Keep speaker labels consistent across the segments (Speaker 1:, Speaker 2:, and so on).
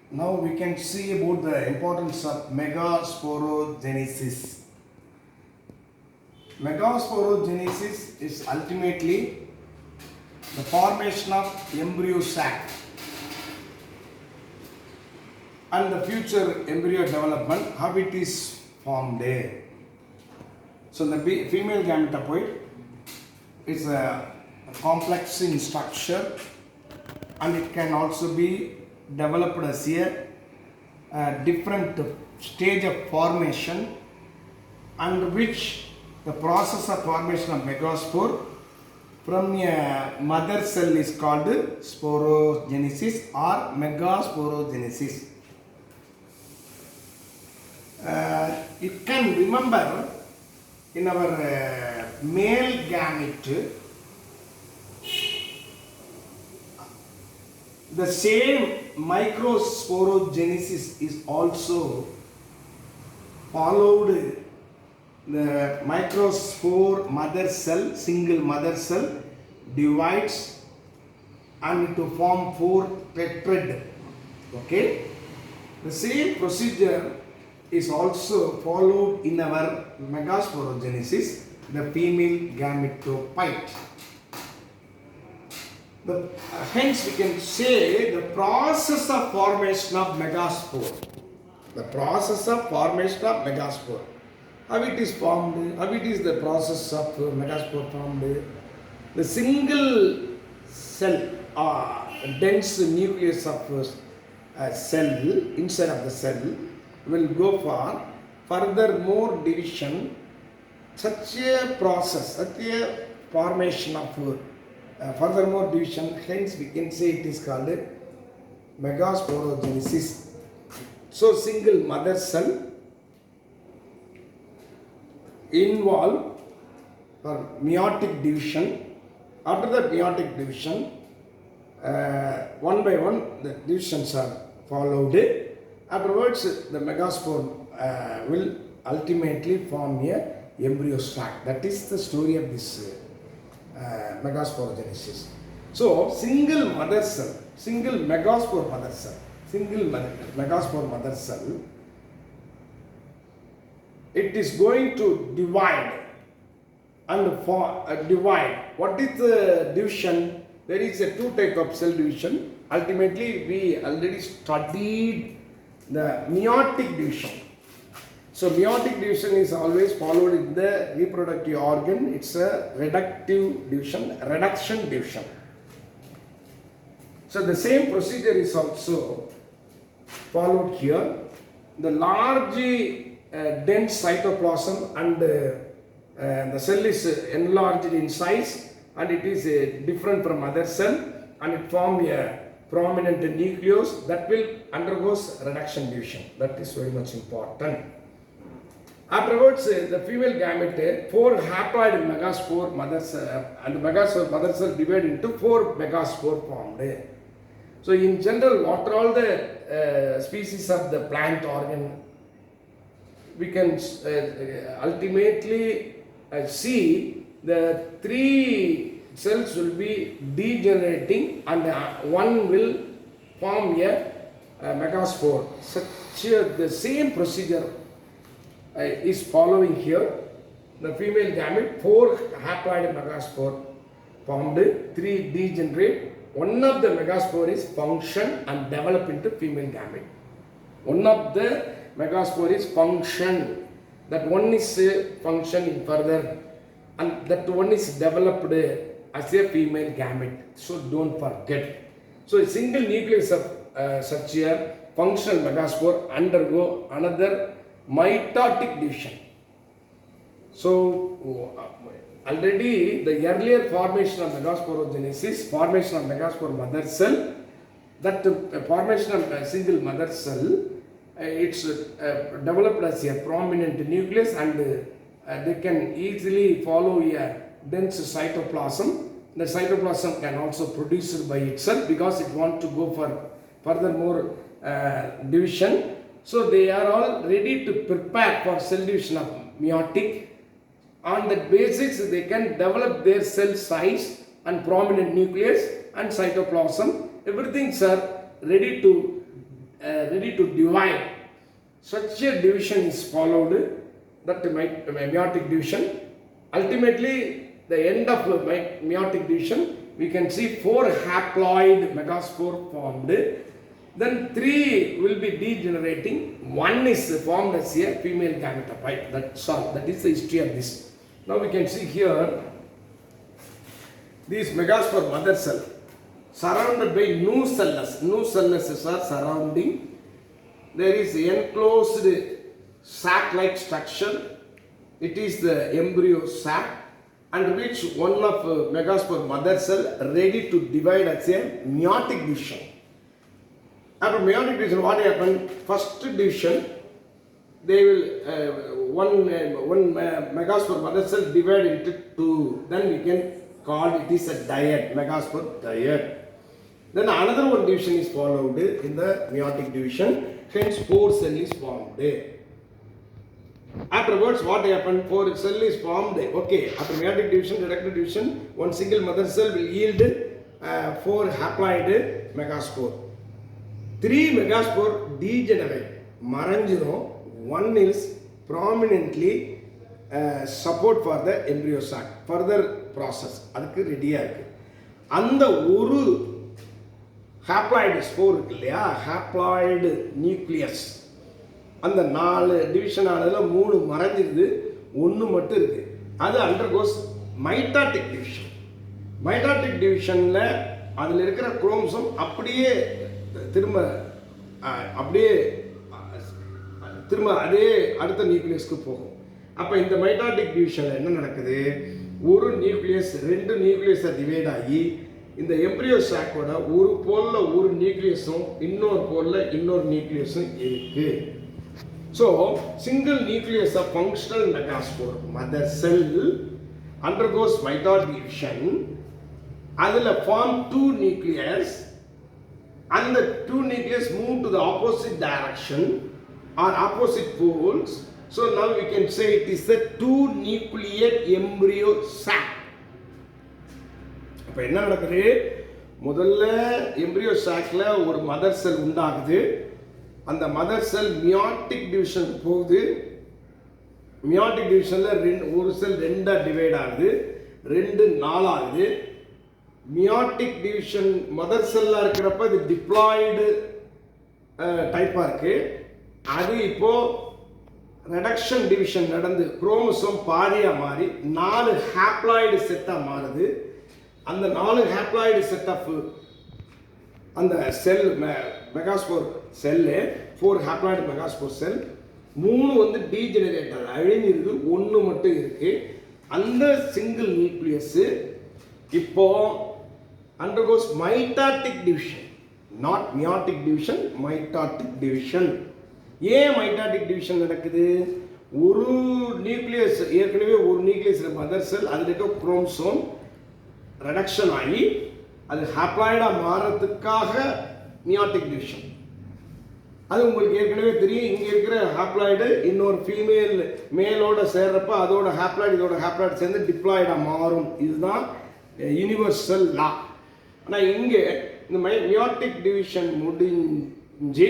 Speaker 1: Now we can see about the importance of megasporogenesis. Megasporogenesis is ultimately the formation of embryo sac and the future embryo development, how it is formed there. So the female gametoid is a complex in structure and it can also be developed as a different stage of formation, under which the process of formation of megaspore from a mother cell is called sporogenesis or megasporogenesis. It can remember in our male gamete the same microsporogenesis is also followed. The microspore mother cell, single mother cell, divides and to form four tetrad. Okay, the same procedure is also followed in our megasporogenesis, the female gametophyte. Hence we can say the process of formation of megaspore. The process of formation of megaspore. How it is formed? How it is the process of megaspore formed? The single cell or dense nucleus of a cell inside of the cell will go for further more division. Such a process, such a formation of furthermore division, hence we can say it is called megasporogenesis. So single mother cell involve for meiotic division. After the meiotic division, one by one the divisions are followed. Afterwards the megaspore will ultimately form a embryo sac. That is the story of this megasporogenesis. So single mother cell, single megaspore mother cell, megaspore mother cell, it is going to divide and divide. What is the division? There is a two type of cell division. Ultimately we already studied the meiotic division. So meiotic division is always followed in the reproductive organ. It's a reduction division. So the same procedure is also followed here. The large dense cytoplasm and the cell is enlarged in size and it is different from other cell and it forms a prominent nucleus that will undergoes reduction division. That is very much important. Afterwards, the female gamete, four haploid megaspore mother cell and the megaspore mother cell divide into four megaspore formed. So in general, what are all the species of the plant organ? We can ultimately see the three cells will be degenerating and one will form a megaspore. The same procedure is following here. The female gamete, four haploid megaspore formed, three degenerate. One of the megaspore is function and develop into female gamete. One of the megaspore is function. That one is function in further and that one is developed as a female gamete. So don't forget. So a single nucleus of such a functional megaspore undergo another mitotic division. So already the earlier formation of megasporogenesis, formation of megaspore mother cell, that formation of a single mother cell, it's developed as a prominent nucleus and they can easily follow a dense cytoplasm. The cytoplasm can also produce it by itself because it wants to go for furthermore division. So they are all ready to prepare for cell division of meiotic. On that basis, they can develop their cell size and prominent nucleus and cytoplasm. Everything are ready to ready to divide. Such a division is followed, that meiotic division. Ultimately, the end of the meiotic division, we can see 4 haploid megaspore formed. Then 3 will be degenerating. 1 is formed as a female gametophyte. That's all. That is the history of this. Now we can see here, these megaspore mother cell surrounded by nucellus. Nucelluses are surrounding. There is enclosed sac-like structure. It is the embryo sac, and which one of megaspore mother cell ready to divide as a meiotic division. After meiotic division, what happened? First division, they will one megaspore mother cell divide into 2. Then we can call it is a dyad, megaspore dyad. Then another one division is followed in the meiotic division. Hence 4 cell is formed. Afterwards, what happened? 4 cell is formed. Okay, after meiotic division, reductive division, one single mother cell will yield 4 haploid megaspore. 3 megaspore degenerate. Maranjino, 1 is prominently support for the embryo sac. Further process. அதுக்கு ரெடியாக இருக்கு. அந்த ஒரு haploid spore இருக்கு இல்லையா, haploid nucleus, அந்த 4 division ஆனதில் 3 மறைஞ்சிருது, 1 மட்டும் இருக்கு. அது அண்டர்கோஸ் மைட்டாட்டிக் டிவிஷன். மைட்டாட்டிக் டிவிஷனில் அதில் இருக்கிற குரோமோசோம் அப்படியே திரும்ப அதே அடுத்த நியூக்ளியஸ்க்கு போகும். அப்போ இந்த மைட்டாட்டிக் டிவிஷனில் என்ன நடக்குது? ஒரு நியூக்ளியஸ் 2 நியூக்ளியஸை டிவைட் ஆகி இந்த எம்ப்ரியோ சாக்கோட ஒரு போலில் ஒரு நியூக்ளியஸும் இன்னொரு போலில் இன்னொரு நியூக்ளியஸும் இருக்கு. So single nucleus of functional megaspore mother cell undergoes mitotic division. அதில் ஃபார்ம் 2 நியூக்ளியஸ். அந்த 2 nucleus move to the opposite direction or opposite poles. So now we can say it is the 2 nucleate embryo sac. அப்போ என்ன நடக்குது? முதல்ல embryo சாக்ல ஒரு mother செல் உண்டாகுது. அந்த mother செல் meiotic division போகுது. மியாட்டிக் டிவிஷனில் ஒரு செல் 2 டிவைட் ஆகுது, 2 4 ஆகுது. மியாட்டிக் டிவிஷன் மதர் செல்லாக இருக்கிறப்ப இது டிப்ளாய்டு டைப்பாக இருக்குது. அது இப்போது ரெடக்ஷன் டிவிஷன் நடந்து குரோமோசோம் பாதியாக மாறி 4 ஹாப்ளாய்டு செட்டாக மாறுது. அந்த 4 ஹாப்ளாய்டு செட் ஆஃப் அந்த செல் மெகாஸ்போர் செல்லு 4 ஹாப்ளாய்டு மெகாஸ்போர் செல், 3 வந்து டீஜெனரேட்டர் அழிஞ்சிருக்கு, 1 மட்டும் இருக்குது. அந்த சிங்கிள் நியூக்ளியஸு இப்போ undergoes mitotic division, not meiotic division, mitotic division. ஏன் mitotic division நடக்குது? ஒரு நியூக்ளியஸ், ஏற்கனவே ஒரு நியூக்ளியஸ் மதர் செல், அதில் இருக்க குரோமோசோம் ரெடக்ஷன் ஆகி அது ஹாப்ளாய்டாக மாறதுக்காக மியாட்டிக் டிவிஷன். அது உங்களுக்கு ஏற்கனவே தெரியும். இங்கே இருக்கிற ஹாப்ளாய்டு இன்னொரு ஃபீமேல் மேலோட சேர்றப்ப அதோட ஹாப்ளாய்டு இதோட ஹாப்ளாய்டு சேர்ந்து டிப்ளாய்டாக மாறும். இதுதான் யூனிவர்சல் லா. ஆனால் இங்கே இந்த மியாட்டிக் டிவிஷன் முடிஞ்சு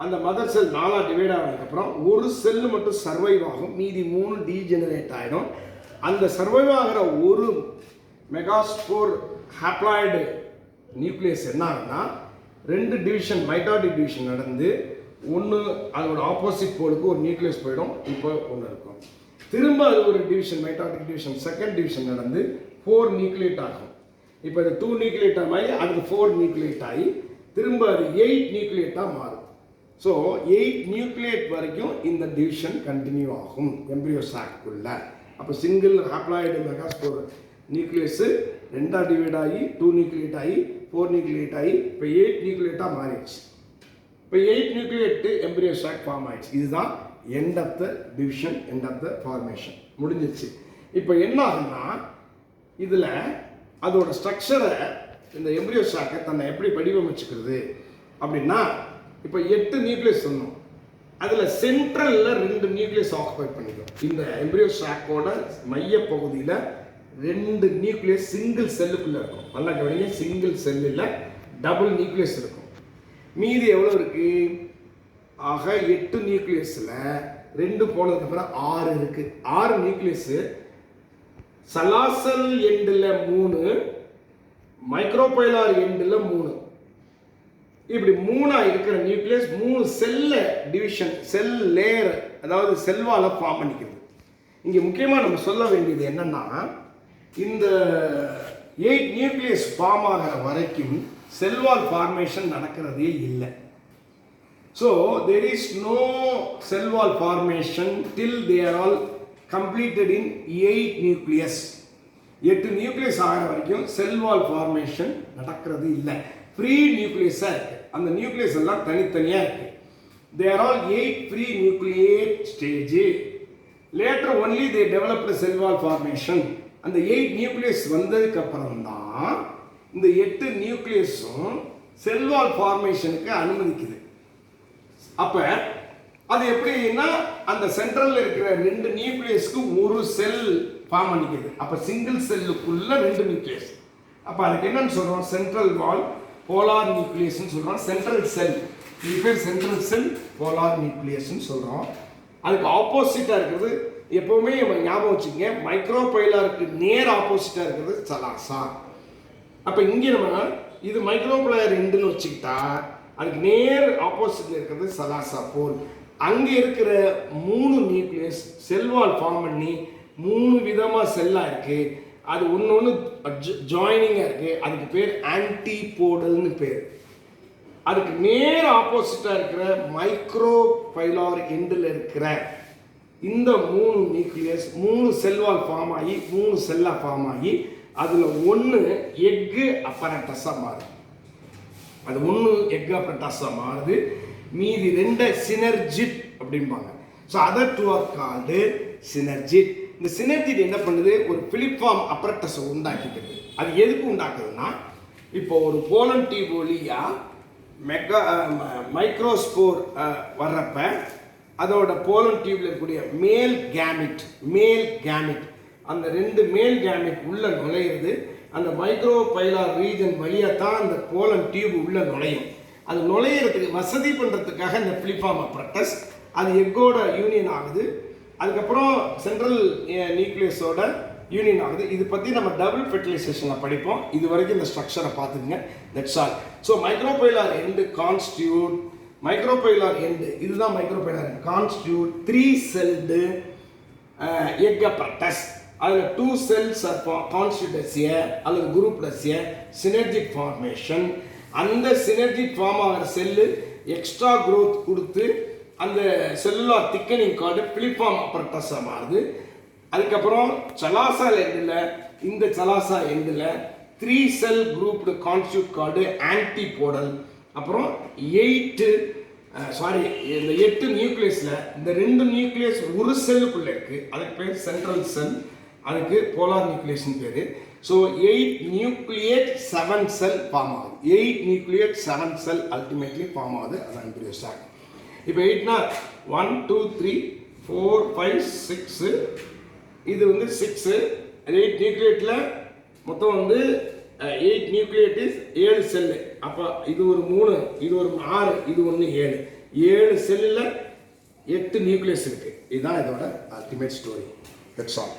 Speaker 1: அந்த மதர் செல் 4 டிவைட் ஆனதுக்கப்புறம் ஒரு செல்லு மட்டும் சர்வைவ் ஆகும், மீதி 3 டீஜெனரேட் ஆகிடும். அந்த சர்வைவ் ஆகிற ஒரு மெகாஸ்போர் ஹாப்ளாய்டு நியூக்ளியஸ் என்ன ஆகுதுன்னா 2 டிவிஷன் மைட்டாட்டிக் டிவிஷன் நடந்து ஒன்று அதோட ஆப்போசிட் போலுக்கு ஒரு நியூக்ளியஸ் போயிடும். இப்போ ஒன்று இருக்கும். திரும்ப அது ஒரு division mitotic division second division நடந்து 4 நியூக்ளியேட் ஆகும். இப்போ இது 2 நியூக்ளியேட்டாக மாறி அடுத்து 4 நியூக்ளியேட் ஆகி திரும்ப அது 8 நியூக்ளியேட்டாக மாறும். ஸோ 8 நியூக்ளியேட் வரைக்கும் இந்த டிவிஷன் கண்டினியூ ஆகும் எம்ப்ரியோ சாக்குள்ள. அப்போ single haploid megaspore nucleus 2 divide ஆகி 2 நியூக்ளியேட் ஆகி 4 நியூக்ளியேட் ஆகி இப்போ 8 நியூக்ளியேட்டாக மாறிடுச்சு. இப்போ 8 நியூக்ளியேட்டு எம்ப்ரியோ சாக் ஃபார்ம் ஆயிடுச்சு. இதுதான் end of the division, end of the formation முடிஞ்சிருச்சு. இப்போ என்ன ஆகுன்னா இதில் அதோட ஸ்ட்ரக்சரை இந்த எம்ப்ரியோ சாக்கை தன்னை எப்படி வடிவமைச்சுக்கிறது அப்படின்னா, இப்போ 8 நியூக்ளியஸ் சொன்னோம். அதில் சென்ட்ரலில் 2 நியூக்ளியஸ் ஆக்குபை பண்ணிக்கும். இந்த எம்ப்ரியோ சாக்கோட மைய பகுதியில் 2 நியூக்ளியஸ் சிங்கிள் செல்லுக்குள்ளே இருக்கும். நல்லா கவனிங்க, சிங்கிள் செல்லில் டபுள் நியூக்ளியஸ் இருக்கும். மீதி எவ்வளோ இருக்கு? ஆக 8 நியூக்ளியஸில் 2 போனதுக்கு அப்புறம் 6 இருக்கு. 6 நியூக்ளியஸ் சலாசல் எண்டில் 3, மைக்ரோபைலார் எண்டில் 3. இப்படி 3 இருக்கிற நியூக்ளியஸ் 3 செல்ல டிவிஷன், செல் லேயர், அதாவது செல்வால ஃபார்ம் பண்ணிக்கிறது. இங்கே முக்கியமாக நம்ம சொல்ல வேண்டியது என்னன்னா, இந்த 8 நியூக்ளியஸ் ஃபார்ம் ஆகிற வரைக்கும் செல்வால் ஃபார்மேஷன் நடக்கிறதே இல்லை. So there is no cell wall formation till they are all completed in 8 nucleus. 8 nucleus ஆகிற வரைக்கும் செல்வால் ஃபார்மேஷன் நடக்கிறது இல்லை. ஃப்ரீ நியூக்ளியஸாக இருக்குது. அந்த நியூக்ளியஸ் எல்லாம் தனித்தனியாக இருக்குது. தே are all 8 free nucleate stage. Later only they developed cell wall formation. அந்த 8 நியூக்ளியஸ் வந்ததுக்கு அப்புறம் தான் இந்த 8 நியூக்ளியஸும் செல்வால் ஃபார்மேஷனுக்கு அனுமதிக்குது. அப்போ அது எப்படின்னா, அந்த சென்ட்ரலில் இருக்கிற 2 நியூக்ளியஸ்க்கு ஒரு செல் ஃபார்ம் பண்ணிக்குது. அப்போ சிங்கிள் செல்லுக்குள்ள 2 நியூக்ளியஸ். அப்போ அதுக்கு என்னன்னு சொல்கிறோம்? சென்ட்ரல் வால் போலார் நியூக்ளியஸ்ன்னு சொல்கிறோம். சென்ட்ரல் செல், இது பேர் சென்ட்ரல் செல் போலார் நியூக்ளியஸ்ன்னு சொல்கிறோம். அதுக்கு ஆப்போசிட்டாக இருக்கிறது எப்போவுமே ஞாபகம் வச்சுக்கோங்க, மைக்ரோபைலாருக்கு நேர் ஆப்போசிட்டாக இருக்கிறது சலாசா. அப்போ இங்கே நம்ம இது மைக்ரோபைலார் எண்டுன்னு வச்சுக்கிட்டா அதுக்கு நேர் ஆப்போசிட்டில் இருக்கிறது சலாசா போல். அங்கே இருக்கிற 3 நியூக்ளியஸ் செல்வால் ஃபார்ம் பண்ணி 3 விதமாக செல்லாக இருக்குது. அது ஒன்று ஜாயினிங்காக இருக்குது. அதுக்கு பேர் ஆன்டிபோடல்னு பேர். அதுக்கு நேர் ஆப்போசிட்டாக இருக்கிற மைக்ரோபைலார் எண்டில் இருக்கிற இந்த 3 நியூக்ளியஸ் 3 செல்வால் ஃபார்ம் ஆகி 3 செல்லாக ஃபார்ம் ஆகி அதில் 1 எக்கு அப்பரட்டஸாக மாறுது. அது 1 எக் அப்பரட்டஸாக மாறுது. மீதி 2 சினர்ஜிட் அப்படிம்பாங்க. So other 2 are called synergid. இந்த சினர்ஜிட் என்ன பண்ணுது? ஒரு பிலிப்ஃபார்ம் அப்பரட்டஸை உண்டாக்கிக்கிறது. அது எதுக்கு உண்டாக்குதுன்னா, இப்போ ஒரு போலன் டியூப் வழியாக மைக்ரோஸ்போர் வர்றப்ப அதோட போலன் டியூப்ல இருக்கக்கூடிய மேல் கேமிட் அந்த 2 மேல் கேமிட் உள்ள நுழையிறது. அந்த மைக்ரோபைலார் ரீஜன் வழியாக தான் அந்த போலன் டியூப் உள்ள நுழையும். அது நுழையிறதுக்கு வசதி பண்ணுறதுக்காக இந்த பிலிப்ஃபார்ம் அப்பரட்டஸ் அது எக்கோட யூனியன் ஆகுது. அதுக்கப்புறம் சென்ட்ரல் நியூக்ளியஸோட யூனியன் ஆகுது. இது பற்றி நம்ம டபுள் ஃபெர்டிலைசேஷனில் படிப்போம். இது வரைக்கும் இந்த ஸ்ட்ரக்சரை பார்த்துக்குங்க. That's all. So micropylar end constitute, micropylar end இதுதான் micropylar end constitute 3 celled egg apparatus. அதில் 2 cells are constituted அல்லது grouped as a synergic formation. அந்த சினர்ஜிக் ஃபார்ம் ஆகிற செல்லு எக்ஸ்ட்ரா க்ரோத் கொடுத்து அந்த செல்லுலார் திக்கனிங் கார்டு பிலிப்ஃபார்ம் அப்பரட்டஸாக மாறுது. அதுக்கப்புறம் சலாசா எண்டில் இந்த சலாசா எண்டில் 3 cell grouped constitute card antipodal. அப்புறம் இந்த 8 நியூக்ளியஸில் இந்த 2 நியூக்ளியஸ் ஒரு செல்லுக்குள்ளே இருக்குது. அதுக்கு பேர் சென்ட்ரல் செல், அதுக்கு போலார் நியூக்ளியஸ்னு பேர். ஸோ 8 நியூக்ளியேட் 7 செல் ஃபார்ம் ஆகுது. 8 நியூக்ளியேட் 7 செல் அல்டிமேட்லி ஃபார்ம் ஆகுது. அதான் இன்ட்ரடியூஸ் ஆகும். இப்போ 8னா 1 2 3 4 5 6, இது 6. 8 நியூக்ளியேட்டில் மொத்தம் 8 நியூக்ளியேட் இஸ் 7 செல்லு. அப்போ இது ஒரு 3, இது ஒரு 6, இது 1 7. 7 செல்லில் 8 நியூக்ளியஸ் இருக்குது. இதுதான் இதோட அல்டிமேட் ஸ்டோரி. That's all.